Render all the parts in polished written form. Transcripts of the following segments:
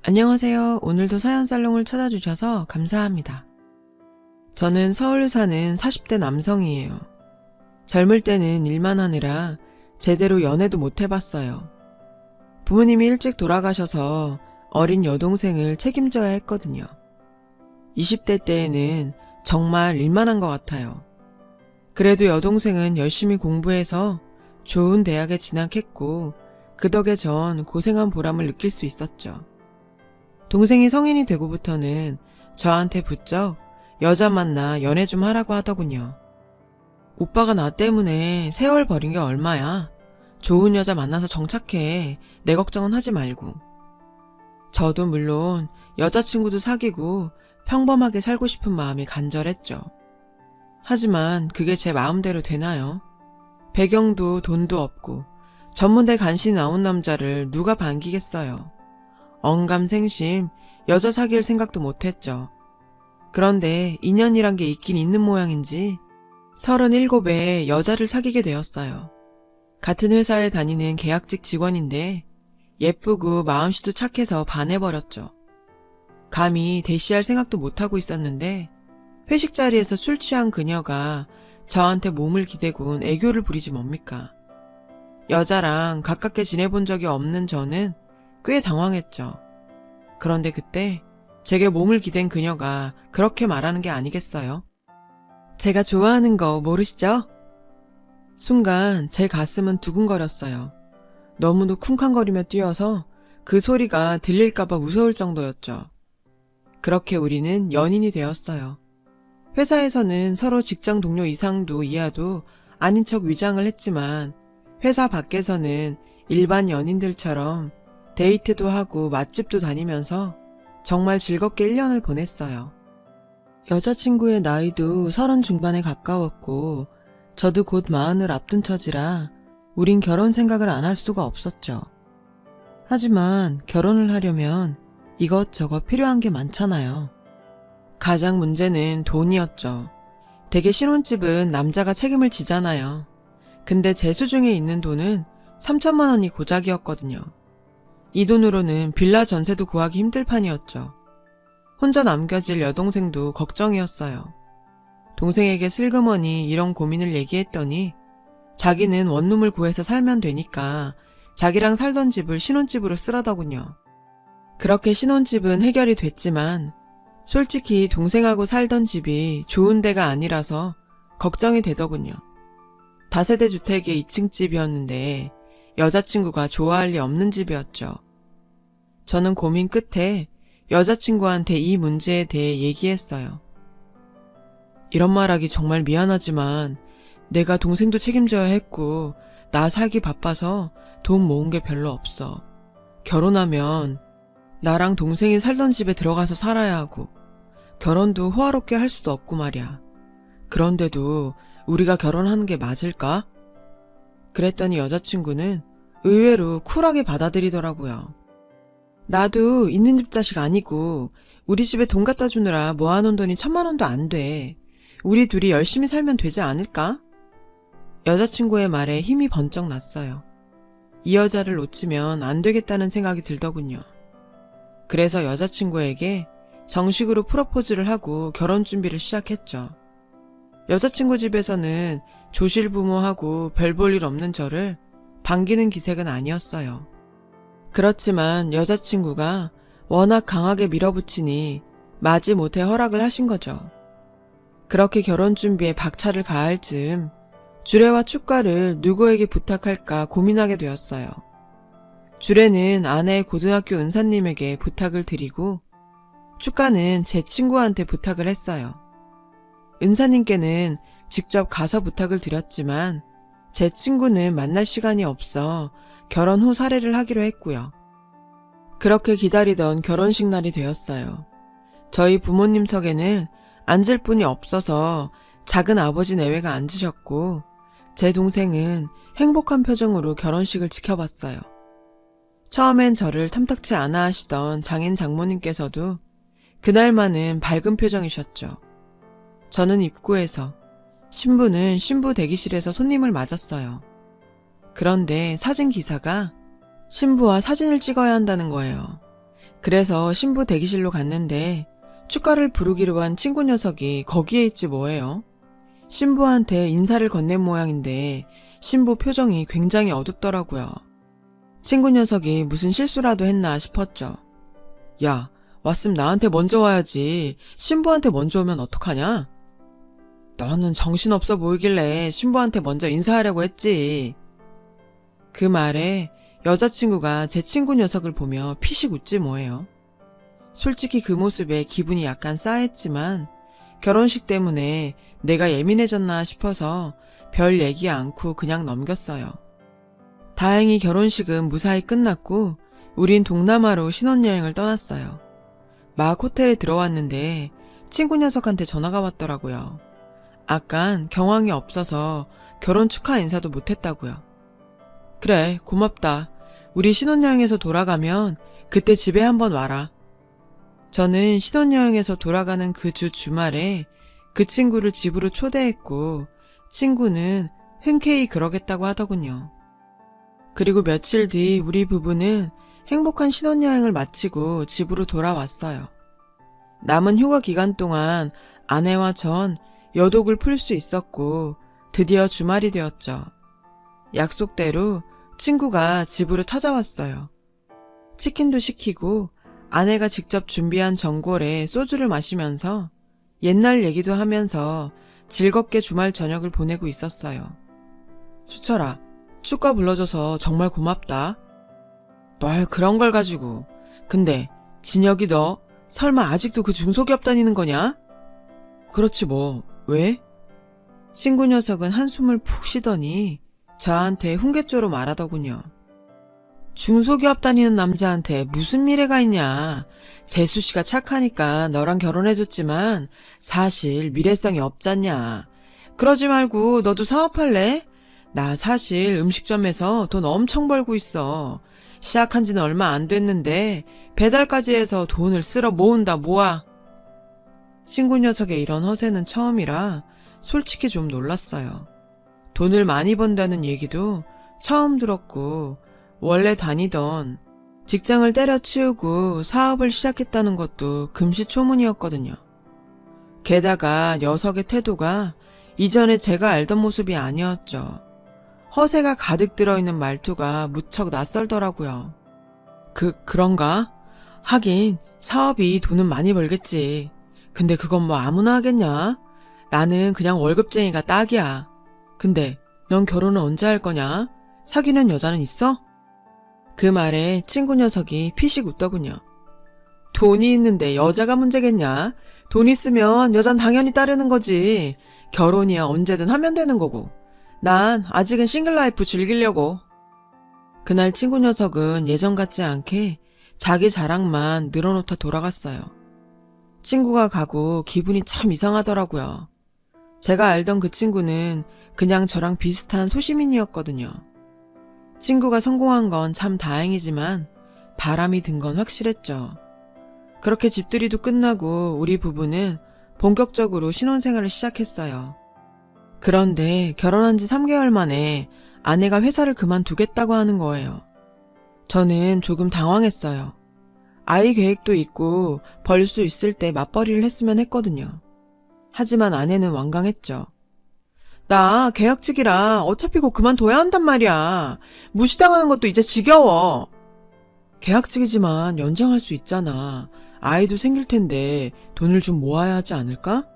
안녕하세요. 오늘도 사연살롱을 찾아주셔서 감사합니다. 저는 서울 사는 40대 남성이에요. 젊을 때는 일만 하느라 제대로 연애도 못 해봤어요. 부모님이 일찍 돌아가셔서 어린 여동생을 책임져야 했거든요. 20대 때에는 정말 일만 한 것 같아요. 그래도 여동생은 열심히 공부해서 좋은 대학에 진학했고 그 덕에 전 고생한 보람을 느낄 수 있었죠. 동생이 성인이 되고부터는 저한테 부쩍 여자 만나 연애 좀 하라고 하더군요. 오빠가 나 때문에 세월 버린 게 얼마야. 좋은 여자 만나서 정착해. 내 걱정은 하지 말고. 저도 물론 여자친구도 사귀고 평범하게 살고 싶은 마음이 간절했죠. 하지만 그게 제 마음대로 되나요? 배경도 돈도 없고 전문대 간신히 나온 남자를 누가 반기겠어요. 언감생심 여자 사귈 생각도 못했죠. 그런데 인연이란 게 있긴 있는 모양인지 37에 여자를 사귀게 되었어요. 같은 회사에 다니는 계약직 직원인데 예쁘고 마음씨도 착해서 반해버렸죠. 감히 대시할 생각도 못하고 있었는데 회식 자리에서 술 취한 그녀가 저한테 몸을 기대곤 애교를 부리지 뭡니까. 여자랑 가깝게 지내본 적이 없는 저는 꽤 당황했죠. 그런데 그때 제게 몸을 기댄 그녀가 그렇게 말하는 게 아니겠어요? 제가 좋아하는 거 모르시죠? 순간 제 가슴은 두근거렸어요. 너무도 쿵쾅거리며 뛰어서 그 소리가 들릴까봐 무서울 정도였죠. 그렇게 우리는 연인이 되었어요. 회사에서는 서로 직장 동료 이상도 이하도 아닌 척 위장을 했지만 회사 밖에서는 일반 연인들처럼 데이트도 하고 맛집도 다니면서 정말 즐겁게 1년을 보냈어요. 여자친구의 나이도 30 중반에 가까웠고 저도 곧 40을 앞둔 처지라 우린 결혼 생각을 안 할 수가 없었죠. 하지만 결혼을 하려면 이것저것 필요한 게 많잖아요. 가장 문제는 돈이었죠. 대개 신혼집은 남자가 책임을 지잖아요. 근데 제 수중에 있는 돈은 3천만 원이 고작이었거든요. 이 돈으로는 빌라 전세도 구하기 힘들 판이었죠. 혼자 남겨질 여동생도 걱정이었어요. 동생에게 슬그머니 이런 고민을 얘기했더니 자기는 원룸을 구해서 살면 되니까 자기랑 살던 집을 신혼집으로 쓰라더군요. 그렇게 신혼집은 해결이 됐지만 솔직히 동생하고 살던 집이 좋은 데가 아니라서 걱정이 되더군요. 다세대 주택의 2층 집이었는데 여자친구가 좋아할 리 없는 집이었죠. 저는 고민 끝에 여자친구한테 이 문제에 대해 얘기했어요. 이런 말하기 정말 미안하지만 내가 동생도 책임져야 했고 나 살기 바빠서 돈 모은 게 별로 없어. 결혼하면 나랑 동생이 살던 집에 들어가서 살아야 하고 결혼도 호화롭게 할 수도 없고 말이야. 그런데도 우리가 결혼하는 게 맞을까? 그랬더니 여자친구는 의외로 쿨하게 받아들이더라고요. 나도 있는 집 자식 아니고 우리 집에 돈 갖다 주느라 모아놓은 돈이 1,000만 원도 안 돼. 우리 둘이 열심히 살면 되지 않을까? 여자친구의 말에 힘이 번쩍 났어요. 이 여자를 놓치면 안 되겠다는 생각이 들더군요. 그래서 여자친구에게 정식으로 프로포즈를 하고 결혼 준비를 시작했죠. 여자친구 집에서는 조실부모하고 별 볼 일 없는 저를 반기는 기색은 아니었어요. 그렇지만 여자친구가 워낙 강하게 밀어붙이니 마지못해 허락을 하신 거죠. 그렇게 결혼 준비에 박차를 가할 즈음 주례와 축가를 누구에게 부탁할까 고민하게 되었어요. 주례는 아내의 고등학교 은사님에게 부탁을 드리고 축가는 제 친구한테 부탁을 했어요. 은사님께는 직접 가서 부탁을 드렸지만 제 친구는 만날 시간이 없어 결혼 후 사례를 하기로 했고요. 그렇게 기다리던 결혼식 날이 되었어요. 저희 부모님석에는 앉을 분이 없어서 작은 아버지 내외가 앉으셨고 제 동생은 행복한 표정으로 결혼식을 지켜봤어요. 처음엔 저를 탐탁치 않아 하시던 장인 장모님께서도 그날만은 밝은 표정이셨죠. 저는 입구에서, 신부는 신부 대기실에서 손님을 맞았어요. 그런데 사진 기사가 신부와 사진을 찍어야 한다는 거예요. 그래서 신부 대기실로 갔는데 축가를 부르기로 한 친구 녀석이 거기에 있지 뭐예요. 신부한테 인사를 건넨 모양인데 신부 표정이 굉장히 어둡더라고요. 친구 녀석이 무슨 실수라도 했나 싶었죠. 야, 왔으면 나한테 먼저 와야지. 신부한테 먼저 오면 어떡하냐? 너는 정신없어 보이길래 신부한테 먼저 인사하려고 했지. 그 말에 여자친구가 제 친구 녀석을 보며 피식 웃지 뭐예요. 솔직히 그 모습에 기분이 약간 싸했지만 결혼식 때문에 내가 예민해졌나 싶어서 별 얘기 않고 그냥 넘겼어요. 다행히 결혼식은 무사히 끝났고 우린 동남아로 신혼여행을 떠났어요. 막 호텔에 들어왔는데 친구 녀석한테 전화가 왔더라고요. 아깐 경황이 없어서 결혼 축하 인사도 못했다고요. 그래, 고맙다. 우리 신혼여행에서 돌아가면 그때 집에 한번 와라. 저는 신혼여행에서 돌아가는 그 주 주말에 그 친구를 집으로 초대했고 친구는 흔쾌히 그러겠다고 하더군요. 그리고 며칠 뒤 우리 부부는 행복한 신혼여행을 마치고 집으로 돌아왔어요. 남은 휴가 기간 동안 아내와 전 여독을 풀 수 있었고 드디어 주말이 되었죠. 약속대로 친구가 집으로 찾아왔어요. 치킨도 시키고 아내가 직접 준비한 전골에 소주를 마시면서 옛날 얘기도 하면서 즐겁게 주말 저녁을 보내고 있었어요. 수철아, 축가 불러줘서 정말 고맙다. 뭘 그런 걸 가지고. 근데 진혁이 너 설마 아직도 그 중소기업 다니는 거냐? 그렇지 뭐. 왜? 친구 녀석은 한숨을 푹 쉬더니 저한테 훈계조로 말하더군요. 중소기업 다니는 남자한테 무슨 미래가 있냐. 재수씨가 착하니까 너랑 결혼해줬지만 사실 미래성이 없잖냐. 그러지 말고 너도 사업할래? 나 사실 음식점에서 돈 엄청 벌고 있어. 시작한 지는 얼마 안 됐는데 배달까지 해서 돈을 쓸어 모은다 모아. 친구 녀석의 이런 허세는 처음이라 솔직히 좀 놀랐어요. 돈을 많이 번다는 얘기도 처음 들었고 원래 다니던 직장을 때려치우고 사업을 시작했다는 것도 금시초문이었거든요. 게다가 녀석의 태도가 이전에 제가 알던 모습이 아니었죠. 허세가 가득 들어있는 말투가 무척 낯설더라고요. 그런가? 하긴 사업이 돈은 많이 벌겠지. 근데 그건 뭐 아무나 하겠냐? 나는 그냥 월급쟁이가 딱이야. 근데 넌 결혼은 언제 할 거냐? 사귀는 여자는 있어? 그 말에 친구 녀석이 피식 웃더군요. 돈이 있는데 여자가 문제겠냐? 돈 있으면 여잔 당연히 따르는 거지. 결혼이야 언제든 하면 되는 거고. 난 아직은 싱글라이프 즐기려고. 그날 친구 녀석은 예전 같지 않게 자기 자랑만 늘어놓다 돌아갔어요. 친구가 가고 기분이 참 이상하더라고요. 제가 알던 그 친구는 그냥 저랑 비슷한 소시민이었거든요. 친구가 성공한 건 참 다행이지만 바람이 든 건 확실했죠. 그렇게 집들이도 끝나고 우리 부부는 본격적으로 신혼생활을 시작했어요. 그런데 결혼한 지 3개월 만에 아내가 회사를 그만두겠다고 하는 거예요. 저는 조금 당황했어요. 아이 계획도 있고 벌 수 있을 때 맞벌이를 했으면 했거든요. 하지만 아내는 완강했죠. 나 계약직이라 어차피 곧 그만둬야 한단 말이야. 무시당하는 것도 이제 지겨워. 계약직이지만 연장할 수 있잖아. 아이도 생길 텐데 돈을 좀 모아야 하지 않을까?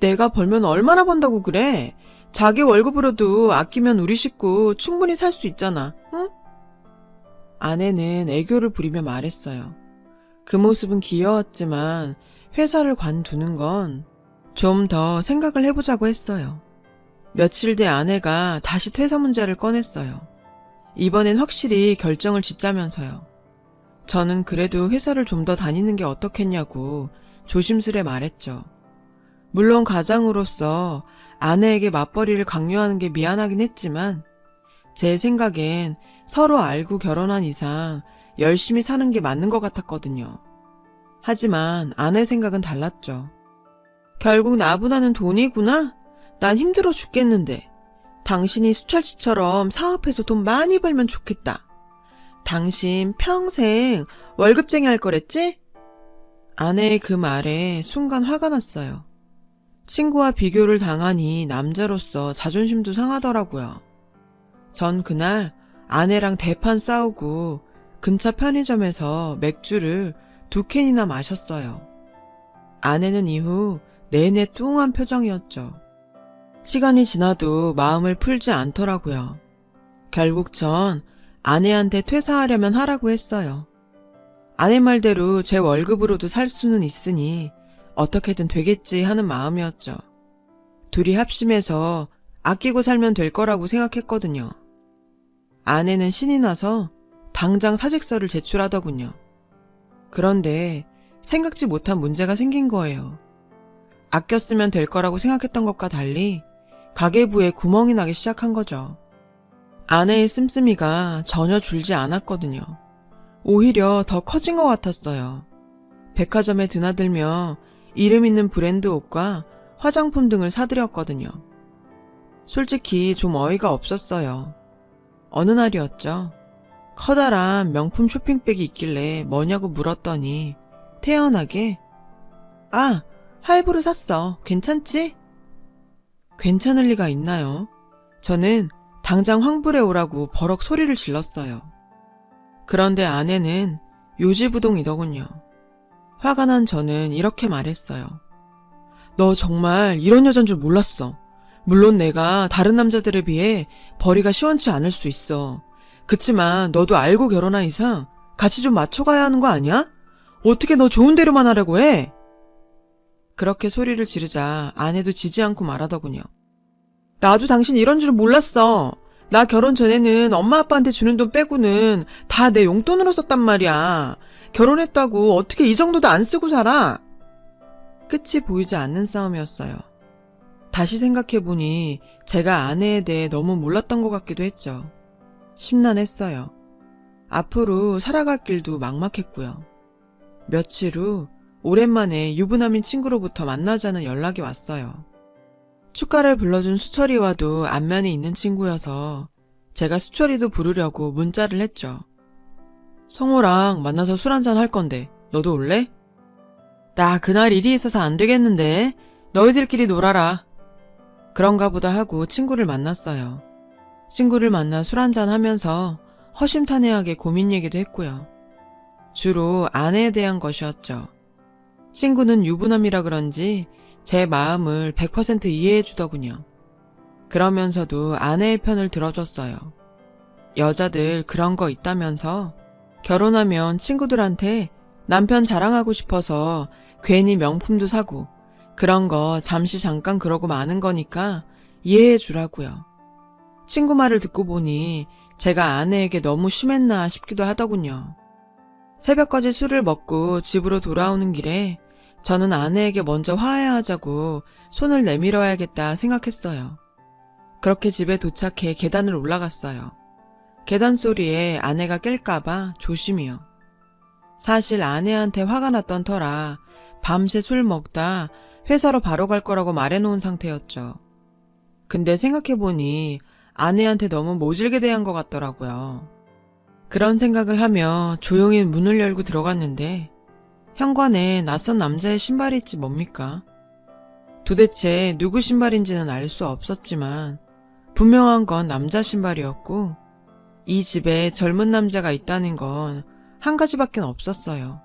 내가 벌면 얼마나 번다고 그래? 자기 월급으로도 아끼면 우리 식구 충분히 살 수 있잖아. 응? 아내는 애교를 부리며 말했어요. 그 모습은 귀여웠지만 회사를 관두는 건 좀 더 생각을 해보자고 했어요. 며칠 뒤 아내가 다시 퇴사 문제를 꺼냈어요. 이번엔 확실히 결정을 짓자면서요. 저는 그래도 회사를 좀 더 다니는 게 어떻겠냐고 조심스레 말했죠. 물론 가장으로서 아내에게 맞벌이를 강요하는 게 미안하긴 했지만 제 생각엔 서로 알고 결혼한 이상 열심히 사는 게 맞는 것 같았거든요. 하지만 아내 생각은 달랐죠. 결국 나보다는 돈이구나? 난 힘들어 죽겠는데. 당신이 수철씨처럼 사업해서 돈 많이 벌면 좋겠다. 당신 평생 월급쟁이 할 거랬지? 아내의 그 말에 순간 화가 났어요. 친구와 비교를 당하니 남자로서 자존심도 상하더라고요. 전 그날 아내랑 대판 싸우고 근처 편의점에서 맥주를 2캔이나 마셨어요. 아내는 이후 내내 뚱한 표정이었죠. 시간이 지나도 마음을 풀지 않더라고요. 결국 전 아내한테 퇴사하려면 하라고 했어요. 아내 말대로 제 월급으로도 살 수는 있으니 어떻게든 되겠지 하는 마음이었죠. 둘이 합심해서 아끼고 살면 될 거라고 생각했거든요. 아내는 신이 나서 당장 사직서를 제출하더군요. 그런데 생각지 못한 문제가 생긴 거예요. 아껴 쓰면 될 거라고 생각했던 것과 달리 가계부에 구멍이 나기 시작한 거죠. 아내의 씀씀이가 전혀 줄지 않았거든요. 오히려 더 커진 것 같았어요. 백화점에 드나들며 이름 있는 브랜드 옷과 화장품 등을 사들였거든요. 솔직히 좀 어이가 없었어요. 어느 날이었죠. 커다란 명품 쇼핑백이 있길래 뭐냐고 물었더니 태연하게 아, 할부로 샀어. 괜찮지? 괜찮을 리가 있나요? 저는 당장 환불해 오라고 버럭 소리를 질렀어요. 그런데 아내는 요지부동이더군요. 화가 난 저는 이렇게 말했어요. 너 정말 이런 여잔 줄 몰랐어. 물론 내가 다른 남자들에 비해 벌이가 시원치 않을 수 있어. 그치만 너도 알고 결혼한 이상 같이 좀 맞춰가야 하는 거 아니야? 어떻게 너 좋은 대로만 하려고 해? 그렇게 소리를 지르자 아내도 지지 않고 말하더군요. 나도 당신 이런 줄 몰랐어. 나 결혼 전에는 엄마 아빠한테 주는 돈 빼고는 다 내 용돈으로 썼단 말이야. 결혼했다고 어떻게 이 정도도 안 쓰고 살아? 끝이 보이지 않는 싸움이었어요. 다시 생각해보니 제가 아내에 대해 너무 몰랐던 것 같기도 했죠. 심란했어요. 앞으로 살아갈 길도 막막했고요. 며칠 후 오랜만에 유부남인 친구로부터 만나자는 연락이 왔어요. 축가를 불러준 수철이와도 안면이 있는 친구여서 제가 수철이도 부르려고 문자를 했죠. 성호랑 만나서 술 한잔 할 건데 너도 올래? 나 그날 일이 있어서 안 되겠는데 너희들끼리 놀아라. 그런가 보다 하고 친구를 만났어요. 친구를 만나 술 한잔 하면서 허심탄회하게 고민 얘기도 했고요. 주로 아내에 대한 것이었죠. 친구는 유부남이라 그런지 제 마음을 100% 이해해 주더군요. 그러면서도 아내의 편을 들어줬어요. 여자들 그런 거 있다면서 결혼하면 친구들한테 남편 자랑하고 싶어서 괜히 명품도 사고 그런 거 잠시 잠깐 그러고 마는 거니까 이해해 주라고요. 친구 말을 듣고 보니 제가 아내에게 너무 심했나 싶기도 하더군요. 새벽까지 술을 먹고 집으로 돌아오는 길에 저는 아내에게 먼저 화해하자고 손을 내밀어야겠다 생각했어요. 그렇게 집에 도착해 계단을 올라갔어요. 계단 소리에 아내가 깰까봐 조심히요. 사실 아내한테 화가 났던 터라 밤새 술 먹다 회사로 바로 갈 거라고 말해놓은 상태였죠. 근데 생각해보니 아내한테 너무 모질게 대한 것 같더라고요. 그런 생각을 하며 조용히 문을 열고 들어갔는데 현관에 낯선 남자의 신발이 있지 뭡니까? 도대체 누구 신발인지는 알 수 없었지만 분명한 건 남자 신발이었고 이 집에 젊은 남자가 있다는 건 한 가지밖에 없었어요.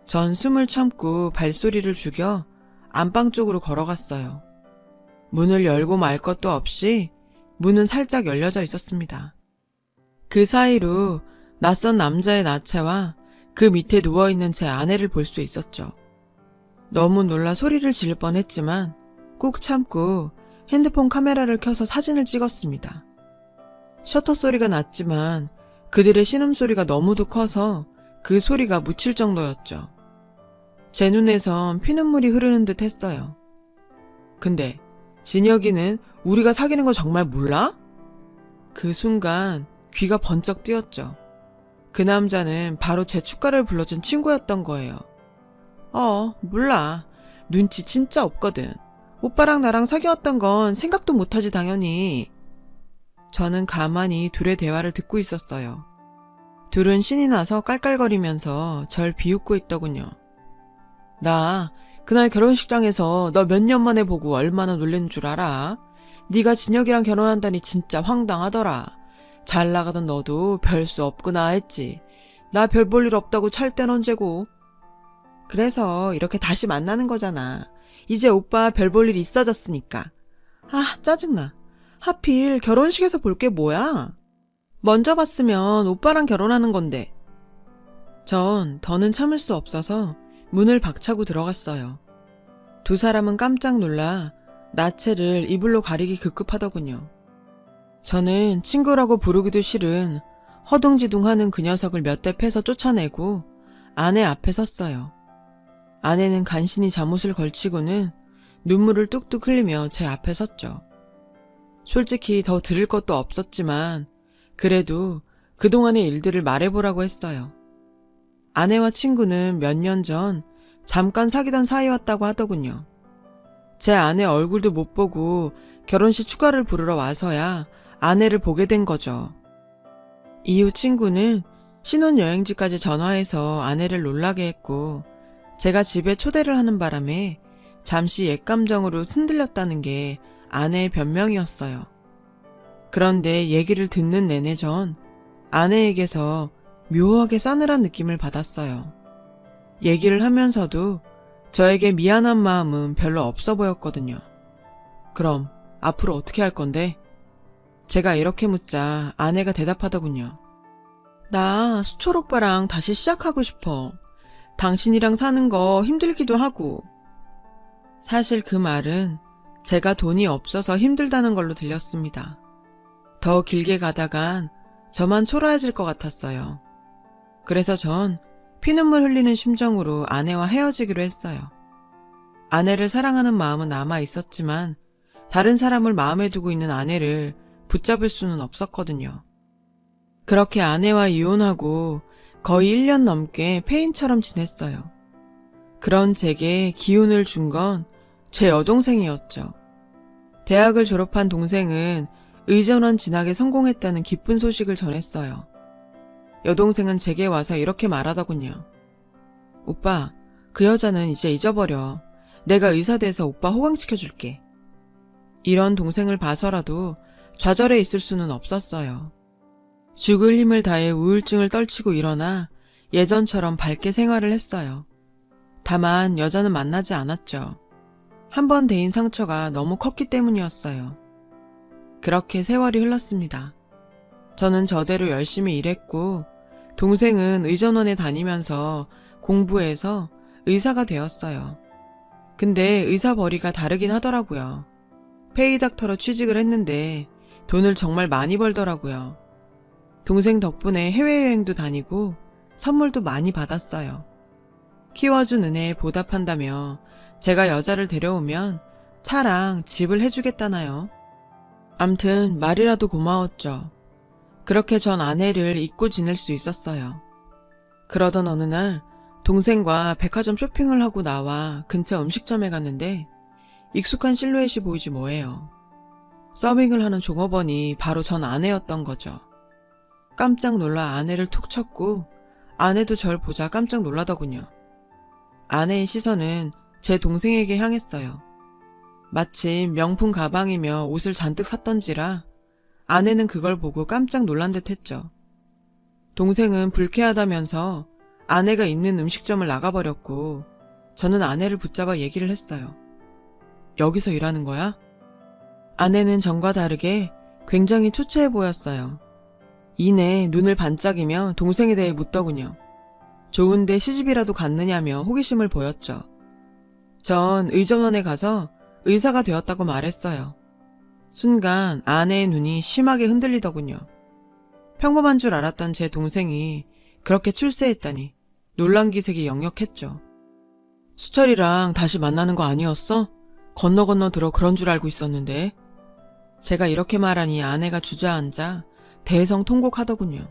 전 숨을 참고 발소리를 죽여 안방 쪽으로 걸어갔어요. 문을 열고 말 것도 없이 문은 살짝 열려져 있었습니다. 그 사이로 낯선 남자의 나체와 그 밑에 누워있는 제 아내를 볼 수 있었죠. 너무 놀라 소리를 지를 뻔했지만 꾹 참고 핸드폰 카메라를 켜서 사진을 찍었습니다. 셔터 소리가 났지만 그들의 신음소리가 너무도 커서 그 소리가 묻힐 정도였죠. 제 눈에선 피눈물이 흐르는 듯 했어요. 근데 진혁이는 우리가 사귀는 거 정말 몰라? 그 순간 귀가 번쩍 뜨였죠. 그 남자는 바로 제 축가를 불러준 친구였던 거예요. 몰라. 눈치 진짜 없거든. 오빠랑 나랑 사귀었던 건 생각도 못하지 당연히. 저는 가만히 둘의 대화를 듣고 있었어요. 둘은 신이 나서 깔깔거리면서 절 비웃고 있더군요. 나 그날 결혼식장에서 너 몇 년 만에 보고 얼마나 놀란 줄 알아? 네가 진혁이랑 결혼한다니 진짜 황당하더라. 잘 나가던 너도 별 수 없구나 했지. 나 별 볼 일 없다고 찰 땐 언제고. 그래서 이렇게 다시 만나는 거잖아. 이제 오빠 별 볼 일 있어졌으니까. 아, 짜증나. 하필 결혼식에서 볼 게 뭐야? 먼저 봤으면 오빠랑 결혼하는 건데. 전 더는 참을 수 없어서 문을 박차고 들어갔어요. 두 사람은 깜짝 놀라 나체를 이불로 가리기 급급하더군요. 저는 친구라고 부르기도 싫은 허둥지둥하는 그 녀석을 몇 대 패서 쫓아내고 아내 앞에 섰어요. 아내는 간신히 잠옷을 걸치고는 눈물을 뚝뚝 흘리며 제 앞에 섰죠. 솔직히 더 들을 것도 없었지만 그래도 그동안의 일들을 말해보라고 했어요. 아내와 친구는 몇 년 전 잠깐 사귀던 사이였다고 하더군요. 제 아내 얼굴도 못 보고 결혼식 축가를 부르러 와서야 아내를 보게 된 거죠. 이후 친구는 신혼여행지까지 전화해서 아내를 놀라게 했고 제가 집에 초대를 하는 바람에 잠시 옛감정으로 흔들렸다는 게 아내의 변명이었어요. 그런데 얘기를 듣는 내내 전 아내에게서 묘하게 싸늘한 느낌을 받았어요. 얘기를 하면서도 저에게 미안한 마음은 별로 없어 보였거든요. 그럼 앞으로 어떻게 할 건데? 제가 이렇게 묻자 아내가 대답하더군요. 나 수철 오빠랑 다시 시작하고 싶어. 당신이랑 사는 거 힘들기도 하고. 사실 그 말은 제가 돈이 없어서 힘들다는 걸로 들렸습니다. 더 길게 가다간 저만 초라해질 것 같았어요. 그래서 전 피눈물 흘리는 심정으로 아내와 헤어지기로 했어요. 아내를 사랑하는 마음은 남아 있었지만 다른 사람을 마음에 두고 있는 아내를 붙잡을 수는 없었거든요. 그렇게 아내와 이혼하고 거의 1년 넘게 폐인처럼 지냈어요. 그런 제게 기운을 준 건 제 여동생이었죠. 대학을 졸업한 동생은 의전원 진학에 성공했다는 기쁜 소식을 전했어요. 여동생은 제게 와서 이렇게 말하더군요. 오빠, 그 여자는 이제 잊어버려. 내가 의사 돼서 오빠 호강시켜줄게. 이런 동생을 봐서라도 좌절해 있을 수는 없었어요. 죽을 힘을 다해 우울증을 떨치고 일어나 예전처럼 밝게 생활을 했어요. 다만 여자는 만나지 않았죠. 한 번 데인 상처가 너무 컸기 때문이었어요. 그렇게 세월이 흘렀습니다. 저는 저대로 열심히 일했고 동생은 의전원에 다니면서 공부해서 의사가 되었어요. 근데 의사 벌이가 다르긴 하더라고요. 페이닥터로 취직을 했는데 돈을 정말 많이 벌더라고요. 동생 덕분에 해외여행도 다니고 선물도 많이 받았어요. 키워준 은혜에 보답한다며 제가 여자를 데려오면 차랑 집을 해주겠다나요. 암튼 말이라도 고마웠죠. 그렇게 전 아내를 잊고 지낼 수 있었어요. 그러던 어느 날 동생과 백화점 쇼핑을 하고 나와 근처 음식점에 갔는데 익숙한 실루엣이 보이지 뭐예요. 서빙을 하는 종업원이 바로 전 아내였던 거죠. 깜짝 놀라 아내를 툭 쳤고 아내도 절 보자 깜짝 놀라더군요. 아내의 시선은 제 동생에게 향했어요. 마침 명품 가방이며 옷을 잔뜩 샀던지라 아내는 그걸 보고 깜짝 놀란 듯 했죠. 동생은 불쾌하다면서 아내가 있는 음식점을 나가버렸고 저는 아내를 붙잡아 얘기를 했어요. 여기서 일하는 거야? 아내는 전과 다르게 굉장히 초췌해 보였어요. 이내 눈을 반짝이며 동생에 대해 묻더군요. 좋은데 시집이라도 갔느냐며 호기심을 보였죠. 전 의전원에 가서 의사가 되었다고 말했어요. 순간 아내의 눈이 심하게 흔들리더군요. 평범한 줄 알았던 제 동생이 그렇게 출세했다니 놀란 기색이 역력했죠. 수철이랑 다시 만나는 거 아니었어? 건너 들어 그런 줄 알고 있었는데. 제가 이렇게 말하니 아내가 주저앉아 대성통곡하더군요.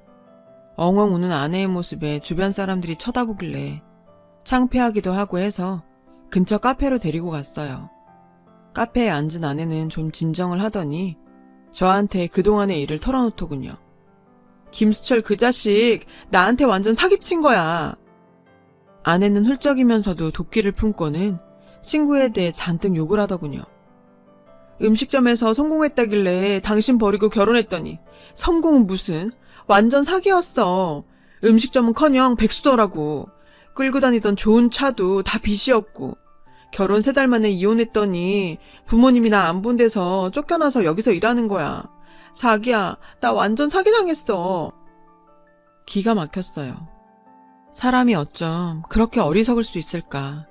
엉엉 우는 아내의 모습에 주변 사람들이 쳐다보길래 창피하기도 하고 해서 근처 카페로 데리고 갔어요. 카페에 앉은 아내는 좀 진정을 하더니 저한테 그동안의 일을 털어놓더군요. 김수철 그 자식 나한테 완전 사기친 거야. 아내는 훌쩍이면서도 도끼를 품고는 친구에 대해 잔뜩 욕을 하더군요. 음식점에서 성공했다길래 당신 버리고 결혼했더니 성공은 무슨, 완전 사기였어. 음식점은커녕 백수더라고. 끌고 다니던 좋은 차도 다 빚이었고, 결혼 3달 만에 이혼했더니 부모님이 나 안 본 데서 쫓겨나서 여기서 일하는 거야. 자기야, 나 완전 사기당했어. 기가 막혔어요. 사람이 어쩜 그렇게 어리석을 수 있을까.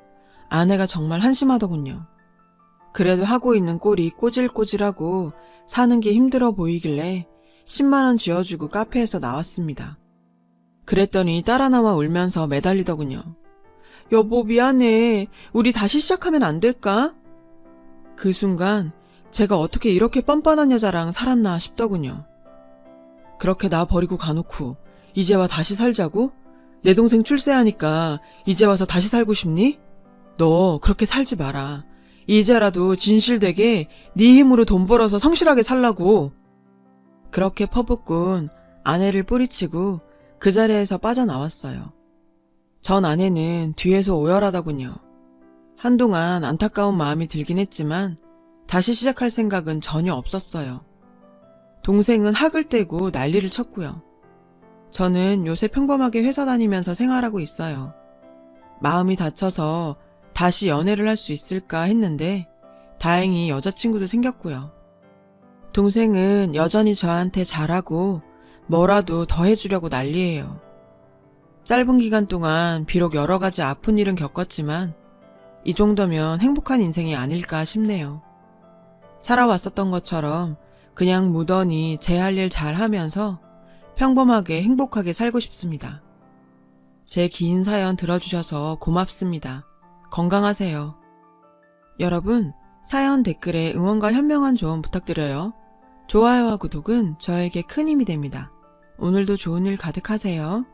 아내가 정말 한심하더군요. 그래도 하고 있는 꼴이 꼬질꼬질하고 사는 게 힘들어 보이길래 10만 원 쥐어주고 카페에서 나왔습니다. 그랬더니 따라 나와 울면서 매달리더군요. 여보 미안해. 우리 다시 시작하면 안 될까? 그 순간 제가 어떻게 이렇게 뻔뻔한 여자랑 살았나 싶더군요. 그렇게 나 버리고 가놓고 이제 와 다시 살자고? 내 동생 출세하니까 이제 와서 다시 살고 싶니? 너 그렇게 살지 마라. 이제라도 진실되게 네 힘으로 돈 벌어서 성실하게 살라고. 그렇게 퍼붓곤 아내를 뿌리치고 그 자리에서 빠져나왔어요. 전 아내는 뒤에서 오열하더군요. 한동안 안타까운 마음이 들긴 했지만 다시 시작할 생각은 전혀 없었어요. 동생은 학을 떼고 난리를 쳤고요. 저는 요새 평범하게 회사 다니면서 생활하고 있어요. 마음이 다쳐서 다시 연애를 할 수 있을까 했는데 다행히 여자친구도 생겼고요. 동생은 여전히 저한테 잘하고 뭐라도 더 해주려고 난리예요. 짧은 기간 동안 비록 여러 가지 아픈 일은 겪었지만 이 정도면 행복한 인생이 아닐까 싶네요. 살아왔었던 것처럼 그냥 무던히 제 할 일 잘 하면서 평범하게 행복하게 살고 싶습니다. 제 긴 사연 들어주셔서 고맙습니다. 건강하세요. 여러분, 사연 댓글에 응원과 현명한 조언 부탁드려요. 좋아요와 구독은 저에게 큰 힘이 됩니다. 오늘도 좋은 일 가득하세요.